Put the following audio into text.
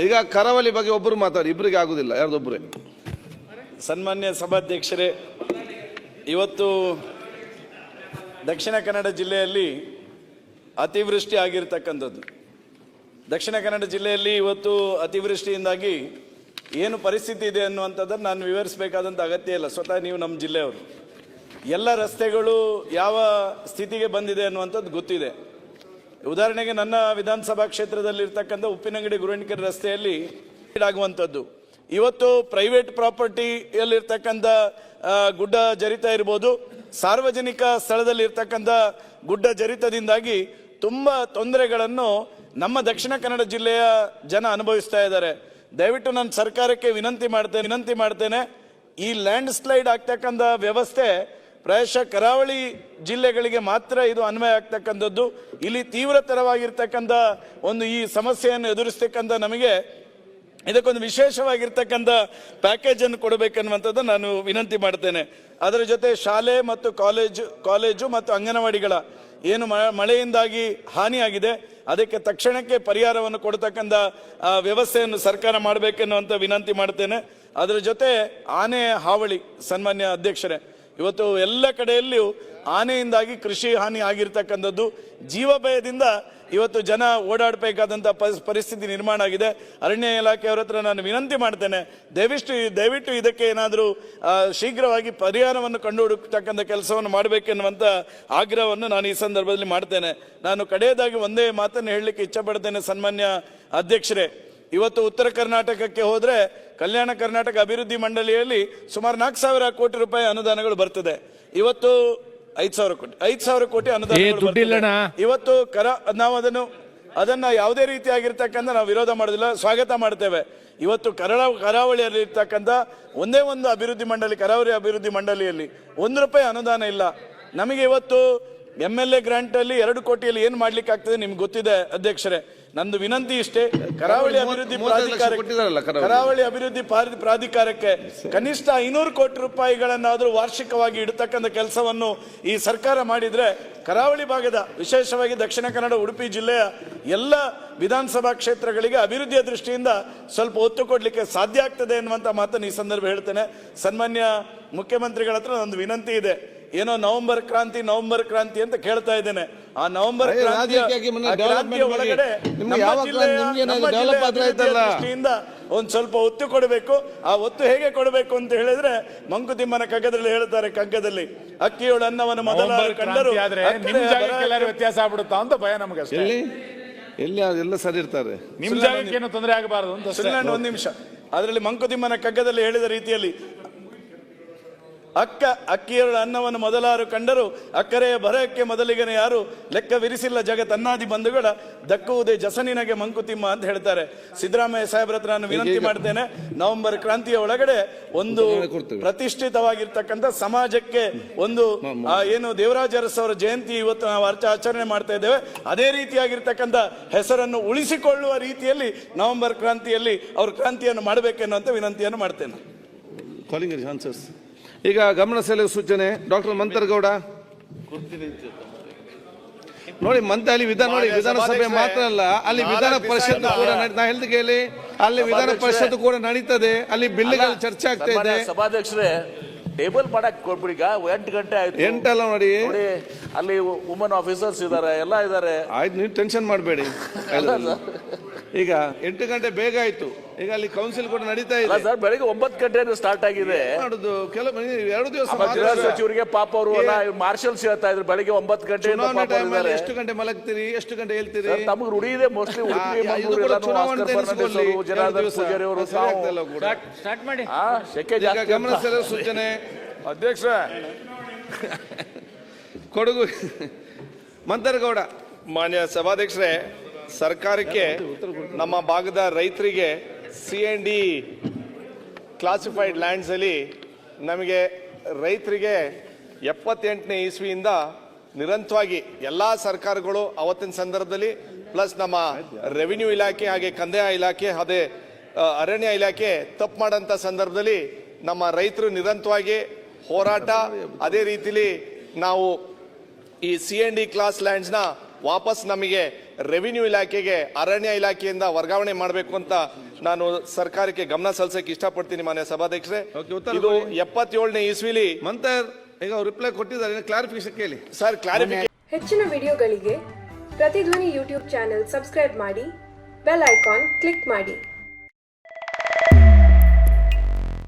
ಈಗ ಕರಾವಳಿ ಬಗ್ಗೆ ಒಬ್ಬರು ಮಾತಾಡಿ, ಇಬ್ಬರಿಗೆ ಆಗುದಿಲ್ಲ, ಯಾರ್ದೊಬ್ಬರೇ. ಸನ್ಮಾನ್ಯ ಸಭಾಧ್ಯಕ್ಷರೇ, ಇವತ್ತು ದಕ್ಷಿಣ ಕನ್ನಡ ಜಿಲ್ಲೆಯಲ್ಲಿ ಅತಿವೃಷ್ಟಿ ಆಗಿರ್ತಕ್ಕಂಥದ್ದು. ದಕ್ಷಿಣ ಕನ್ನಡ ಜಿಲ್ಲೆಯಲ್ಲಿ ಇವತ್ತು ಅತಿವೃಷ್ಟಿಯಿಂದಾಗಿ ಏನು ಪರಿಸ್ಥಿತಿ ಇದೆ ಅನ್ನುವಂಥದ್ದನ್ನು ನಾನು ವಿವರಿಸಬೇಕಾದಂಥ ಅಗತ್ಯ ಇಲ್ಲ, ಸ್ವತಃ ನೀವು ನಮ್ಮ ಜಿಲ್ಲೆಯವರು. ಎಲ್ಲ ರಸ್ತೆಗಳು ಯಾವ ಸ್ಥಿತಿಗೆ ಬಂದಿದೆ ಅನ್ನುವಂಥದ್ದು ಗೊತ್ತಿದೆ. ಉದಾಹರಣೆಗೆ ನನ್ನ ವಿಧಾನಸಭಾ ಕ್ಷೇತ್ರದಲ್ಲಿರ್ತಕ್ಕಂಥ ಉಪ್ಪಿನಂಗಡಿ ಗುರುಣಿಕೆರೆ ರಸ್ತೆಯಲ್ಲಿ ಆಗುವಂಥದ್ದು, ಇವತ್ತು ಪ್ರೈವೇಟ್ ಪ್ರಾಪರ್ಟಿಯಲ್ಲಿರ್ತಕ್ಕಂಥ ಗುಡ್ಡ ಜರಿತ ಇರ್ಬೋದು, ಸಾರ್ವಜನಿಕ ಸ್ಥಳದಲ್ಲಿ ಇರ್ತಕ್ಕಂಥ ಗುಡ್ಡ ಜರಿತದಿಂದಾಗಿ ತುಂಬ ತೊಂದರೆಗಳನ್ನು ನಮ್ಮ ದಕ್ಷಿಣ ಕನ್ನಡ ಜಿಲ್ಲೆಯ ಜನ ಅನುಭವಿಸ್ತಾ ಇದ್ದಾರೆ. ದಯವಿಟ್ಟು ನಾನು ಸರ್ಕಾರಕ್ಕೆ ವಿನಂತಿ ಮಾಡ್ತೇನೆ, ಈ ಲ್ಯಾಂಡ್ ಸ್ಲೈಡ್ ಆಗ್ತಕ್ಕಂಥ ವ್ಯವಸ್ಥೆ ಪ್ರಾಯಶಃ ಕರಾವಳಿ ಜಿಲ್ಲೆಗಳಿಗೆ ಮಾತ್ರ ಇದು ಅನ್ವಯ ಆಗ್ತಕ್ಕಂಥದ್ದು. ಇಲ್ಲಿ ತೀವ್ರತರವಾಗಿರ್ತಕ್ಕಂಥ ಒಂದು ಈ ಸಮಸ್ಯೆಯನ್ನು ಎದುರಿಸ್ತಕ್ಕಂಥ ನಮಗೆ ಇದಕ್ಕೊಂದು ವಿಶೇಷವಾಗಿರ್ತಕ್ಕಂಥ ಪ್ಯಾಕೇಜ್ ಅನ್ನು ಕೊಡಬೇಕನ್ನುವಂಥದ್ದು ನಾನು ವಿನಂತಿ ಮಾಡ್ತೇನೆ. ಅದರ ಜೊತೆ ಶಾಲೆ ಮತ್ತು ಕಾಲೇಜು ಮತ್ತು ಅಂಗನವಾಡಿಗಳ ಏನು ಮಳೆಯಿಂದಾಗಿ ಹಾನಿಯಾಗಿದೆ ಅದಕ್ಕೆ ತಕ್ಷಣಕ್ಕೆ ಪರಿಹಾರವನ್ನು ಕೊಡತಕ್ಕಂಥ ವ್ಯವಸ್ಥೆಯನ್ನು ಸರ್ಕಾರ ಮಾಡಬೇಕೆನ್ನುವಂಥ ವಿನಂತಿ ಮಾಡ್ತೇನೆ. ಅದರ ಜೊತೆ ಆನೆ ಹಾವಳಿ, ಸನ್ಮಾನ್ಯ ಅಧ್ಯಕ್ಷರೇ, ಇವತ್ತು ಎಲ್ಲ ಕಡೆಯಲ್ಲಿಯೂ ಆನೆಯಿಂದಾಗಿ ಕೃಷಿ ಹಾನಿ ಆಗಿರ್ತಕ್ಕಂಥದ್ದು, ಜೀವ ಭಯದಿಂದ ಇವತ್ತು ಜನ ಓಡಾಡಬೇಕಾದಂಥ ಪರಿಸ್ಥಿತಿ ನಿರ್ಮಾಣ ಆಗಿದೆ. ಅರಣ್ಯ ಇಲಾಖೆಯವರ ಹತ್ರ ನಾನು ವಿನಂತಿ ಮಾಡ್ತೇನೆ, ದಯವಿಟ್ಟು ಇದಕ್ಕೆ ಏನಾದರೂ ಶೀಘ್ರವಾಗಿ ಪರಿಹಾರವನ್ನು ಕಂಡುಹುಡುಕ್ತಕ್ಕಂಥ ಕೆಲಸವನ್ನು ಮಾಡಬೇಕೆನ್ನುವಂಥ ಆಗ್ರಹವನ್ನು ನಾನು ಈ ಸಂದರ್ಭದಲ್ಲಿ ಮಾಡ್ತೇನೆ. ನಾನು ಕಡೆಯದಾಗಿ ಒಂದೇ ಮಾತನ್ನು ಹೇಳಲಿಕ್ಕೆ ಇಚ್ಛಪಡ್ತೇನೆ, ಸನ್ಮಾನ್ಯ ಅಧ್ಯಕ್ಷರೇ. ಇವತ್ತು ಉತ್ತರ ಕರ್ನಾಟಕಕ್ಕೆ ಹೋದರೆ ಕಲ್ಯಾಣ ಕರ್ನಾಟಕ ಅಭಿವೃದ್ಧಿ ಮಂಡಳಿಯಲ್ಲಿ ಸುಮಾರು 4,000 ಕೋಟಿ ರೂಪಾಯಿ ಅನುದಾನಗಳು ಬರ್ತದೆ. ಇವತ್ತು 5,000 ಕೋಟಿ ಅನುದಾನ ಇವತ್ತು ನಾವು ಅದನ್ನ ಯಾವುದೇ ರೀತಿಯಾಗಿರ್ತಕ್ಕಂಥ ನಾವು ವಿರೋಧ ಮಾಡೋದಿಲ್ಲ, ಸ್ವಾಗತ ಮಾಡ್ತೇವೆ. ಇವತ್ತು ಕರಾವಳಿಯಲ್ಲಿ ಇರ್ತಕ್ಕಂಥ ಒಂದೇ ಒಂದು ಅಭಿವೃದ್ಧಿ ಮಂಡಳಿ, ಕರಾವಳಿ ಅಭಿವೃದ್ಧಿ ಮಂಡಳಿಯಲ್ಲಿ ₹1 ಅನುದಾನ ಇಲ್ಲ. ನಮಗೆ ಇವತ್ತು MLA ಗ್ರಾಂಟ್ ಅಲ್ಲಿ 2 ಕೋಟಿಯಲ್ಲಿ ಏನ್ ಮಾಡ್ಲಿಕ್ಕೆ ಆಗ್ತದೆ ನಿಮ್ಗೆ ಗೊತ್ತಿದೆ ಅಧ್ಯಕ್ಷರೇ. ನಂದು ವಿನಂತಿ ಇಷ್ಟೇ, ಕರಾವಳಿ ಅಭಿವೃದ್ಧಿ ಪ್ರಾಧಿಕಾರಕ್ಕೆ ಕನಿಷ್ಠ 500 ಕೋಟಿ ರೂಪಾಯಿಗಳನ್ನಾದರೂ ವಾರ್ಷಿಕವಾಗಿ ಇಡತಕ್ಕಂಥ ಕೆಲಸವನ್ನು ಈ ಸರ್ಕಾರ ಮಾಡಿದ್ರೆ ಕರಾವಳಿ ಭಾಗದ, ವಿಶೇಷವಾಗಿ ದಕ್ಷಿಣ ಕನ್ನಡ ಉಡುಪಿ ಜಿಲ್ಲೆಯ ಎಲ್ಲ ವಿಧಾನಸಭಾ ಕ್ಷೇತ್ರಗಳಿಗೆ ಅಭಿವೃದ್ಧಿಯ ದೃಷ್ಟಿಯಿಂದ ಸ್ವಲ್ಪ ಒತ್ತು ಕೊಡ್ಲಿಕ್ಕೆ ಸಾಧ್ಯ ಆಗ್ತದೆ ಎನ್ನುವಂತ ಮಾತನ್ನು ಈ ಸಂದರ್ಭ ಹೇಳ್ತೇನೆ. ಸನ್ಮಾನ್ಯ ಮುಖ್ಯಮಂತ್ರಿಗಳ ಹತ್ರ ಒಂದು ವಿನಂತಿ ಇದೆ, ಏನೋ ನವೆಂಬರ್ ಕ್ರಾಂತಿ ಅಂತ ಕೇಳ್ತಾ ಇದ್ದೇನೆ. ಆ ನವೆಂಬರ್ ಕ್ರಾಂತಿಯ ಒಳಗಡೆ ದೃಷ್ಟಿಯಿಂದ ಒಂದ್ ಸ್ವಲ್ಪ ಒತ್ತು ಕೊಡಬೇಕು. ಆ ಒತ್ತು ಹೇಗೆ ಕೊಡಬೇಕು ಅಂತ ಹೇಳಿದ್ರೆ, ಮಂಕುತಿಮ್ಮನ ಕಗ್ಗದಲ್ಲಿ ಹೇಳ್ತಾರೆ, ಕಗ್ಗದಲ್ಲಿ ಅಕ್ಕಿಯೋಳ ಅನ್ನವನ್ನು ಮೊದಲ ಕಂಡರು ವ್ಯತ್ಯಾಸ ಆಗ್ಬಿಡುತ್ತಾ ಅಂತ ಭಯ ನಮಗೆ. ಎಲ್ಲಿ ಎಲ್ಲ ಸರಿ ಇರ್ತಾರೆ, ನಿಮ್ ಜಾಗಕ್ಕೆ ಏನು ತೊಂದರೆ ಆಗಬಾರದು ಅಂತ. ಒಂದ್ ನಿಮಿಷ, ಅದರಲ್ಲಿ ಮಂಕುತಿಮ್ಮನ ಕಗ್ಗದಲ್ಲಿ ಹೇಳಿದ ರೀತಿಯಲ್ಲಿ ಅಕ್ಕಿಯರ ಅನ್ನವನ್ನು ಮೊದಲಾರು ಕಂಡರು, ಅಕ್ಕರೆಯ ಬರಕ್ಕೆ ಮೊದಲಿಗನೇ ಯಾರು, ಲೆಕ್ಕವಿರಿಸಿಲ್ಲ ಜಗತ್ತನ್ನಾದಿ ಬಂಧುಗಳ ದಕ್ಕುವುದೇ ಜಸನಿನಗೆ ಮಂಕುತಿಮ್ಮ ಅಂತ ಹೇಳ್ತಾರೆ. ಸಿದ್ದರಾಮಯ್ಯ ಸಾಹೇಬ್ರ ಹತ್ರ ನಾನು ವಿನಂತಿ ಮಾಡ್ತೇನೆ, ನವೆಂಬರ್ ಕ್ರಾಂತಿಯ ಒಳಗಡೆ ಒಂದು ಪ್ರತಿಷ್ಠಿತವಾಗಿರ್ತಕ್ಕಂಥ ಸಮಾಜಕ್ಕೆ ಒಂದು ಏನು ದೇವರಾಜ ಅರಸು ಅವರ ಜಯಂತಿ ಇವತ್ತು ನಾವು ಆಚರಣೆ ಮಾಡ್ತಾ ಇದ್ದೇವೆ, ಅದೇ ರೀತಿಯಾಗಿರ್ತಕ್ಕಂಥ ಹೆಸರನ್ನು ಉಳಿಸಿಕೊಳ್ಳುವ ರೀತಿಯಲ್ಲಿ ನವೆಂಬರ್ ಕ್ರಾಂತಿಯಲ್ಲಿ ಅವರು ಕ್ರಾಂತಿಯನ್ನು ಮಾಡಬೇಕೆನ್ನುವಂತ ವಿನಂತಿಯನ್ನು ಮಾಡ್ತೇನೆ. ಈಗ ಗಮನ ಸೆಳೆಯುವ ಸೂಚನೆ, ಡಾಕ್ಟರ್ ಮಂತರಗೌಡ ನೋಡಿ. ಅಲ್ಲಿ ವಿಧಾನಸಭೆ ಮಾತ್ರ ಅಲ್ಲ, ಅಲ್ಲಿ ವಿಧಾನ ಪರಿಷತ್ ಕೂಡ ನಾ ಹೇಳ್ದು ಕೇಳಿ, ಅಲ್ಲಿ ವಿಧಾನ ಪರಿಷತ್ ಕೂಡ ನಡೀತದೆ, ಅಲ್ಲಿ ಬಿಲ್ಗಳು ಚರ್ಚೆ ಆಗ್ತಾ ಇದೆ. ಸಭಾಧ್ಯಕ್ಷರೇ, ಟೇಬಲ್ ಮಾಡಕ್ ಕೊಡ್ಬಿಡಿ, ಈಗ 8 ಗಂಟೆ ಆಯ್ತು. 8 ಅಲ್ಲ ನೋಡಿ, ಅಲ್ಲಿ ವುಮನ್ ಆಫೀಸರ್ಸ್ ಇದಾರೆ, ಎಲ್ಲ ಇದಾರೆ. ಆಯ್ತು, ನೀವು ಟೆನ್ಷನ್ ಮಾಡಬೇಡಿ. ಈಗ 8 ಗಂಟೆ ಬೇಗ ಆಯ್ತು, ಈಗ ಅಲ್ಲಿ ಕೌನ್ಸಿಲ್ ಕೂಡ ನಡೀತಾ ಇದೆ ಸರ್. ಬೆಳಿಗ್ಗೆ 9 ಗಂಟೆ ಸ್ಟಾರ್ಟ್ ಆಗಿದೆ. ಮಾಡುದು ಕೆಲವು 2 ದಿವಸ ಗೃಹ ಸಚಿವರಿಗೆ ಪಾಪ ಅವರು ಮಾರ್ಷಲ್ಸ್ ಹೇಳ್ತಾ ಇದ್ರು ಬೆಳಿಗ್ಗೆ 9 ಗಂಟೆ. ಎಷ್ಟು ಗಂಟೆ ಮಲಗ್ತೀರಿ, ಎಷ್ಟು ಗಂಟೆ ಹೇಳ್ತೀರಿ? ತಮಗೆ ರೂಢಿ ಇದೆ ಮೋಸ್ಟ್ಲಿ. ಗಮನ ಸೆಳೆಯುವ ಸೂಚನೆ, ಅಧ್ಯಕ್ಷ ಕೊಡಗು ಮಂತರಗೌಡ. ಮಾನ್ಯ ಸಭಾಧ್ಯಕ್ಷರೇ, ಸರ್ಕಾರಕ್ಕೆ ನಮ್ಮ ಭಾಗದ ರೈತರಿಗೆ C&D ಕ್ಲಾಸಿಫೈಡ್ ಲ್ಯಾಂಡ್ಸ್ ಅಲ್ಲಿ ನಮಗೆ ರೈತರಿಗೆ 78ನೇ ಇಸ್ವಿಯಿಂದ ನಿರಂತರವಾಗಿ ಎಲ್ಲ ಸರ್ಕಾರಗಳು ಅವತ್ತಿನ ಸಂದರ್ಭದಲ್ಲಿ ಪ್ಲಸ್ ನಮ್ಮ ರೆವಿನ್ಯೂ ಇಲಾಖೆ ಹಾಗೆ ಕಂದಾಯ ಇಲಾಖೆ ಅದೇ ಅರಣ್ಯ ಇಲಾಖೆ ತಪ್ಪು ಮಾಡೋಂಥ ಸಂದರ್ಭದಲ್ಲಿ ನಮ್ಮ ರೈತರು ನಿರಂತರವಾಗಿ ಹೋರಾಟ, ಅದೇ ರೀತಿಲಿ ನಾವು ಈ C&D ಕ್ಲಾಸ್ ಲ್ಯಾಂಡ್ಸ್ನ ವಾಪಸ್ ನಮಗೆ ರೆವಿನ್ಯೂ ಇಲಾಖೆಗೆ ಅರಣ್ಯ ಇಲಾಖೆಯಿಂದ ವರ್ಗಾವಣೆ ಮಾಡಬೇಕು ಅಂತ ನಾನು ಸರ್ಕಾರಕ್ಕೆ ಗಮನ ಸಲ್ಲಿಸಕ್ಕೆ ಇಷ್ಟಪಡ್ತೀನಿ ಮಾನ್ಯ ಸಭಾಧ್ಯಕ್ಷರೇ. ಓಕೆ, ಉತ್ತರ ಇದು ಕೊಡಿ. 77ನೇ ಇಸ್ವಿಲಿ ಮಂತರ್ ಈಗ ರಿಪ್ಲೈ ಕೊಟ್ಟಿದ್ದಾರೆ, ಕ್ಲಾರಿಫಿಕೇಶನ್ ಕೇಳಿ. Sir clarification. ಹೆಚ್ಚಿನ ವಿಡಿಯೋಗಳಿಗೆ ಪ್ರತಿಧ್ವನಿ ಯೂಟ್ಯೂಬ್ ಚಾನೆಲ್ ಸಬ್ಸ್ಕ್ರೈಬ್ ಮಾಡಿ, ಬೆಲ್ ಐಕಾನ್ ಕ್ಲಿಕ್ ಮಾಡಿ.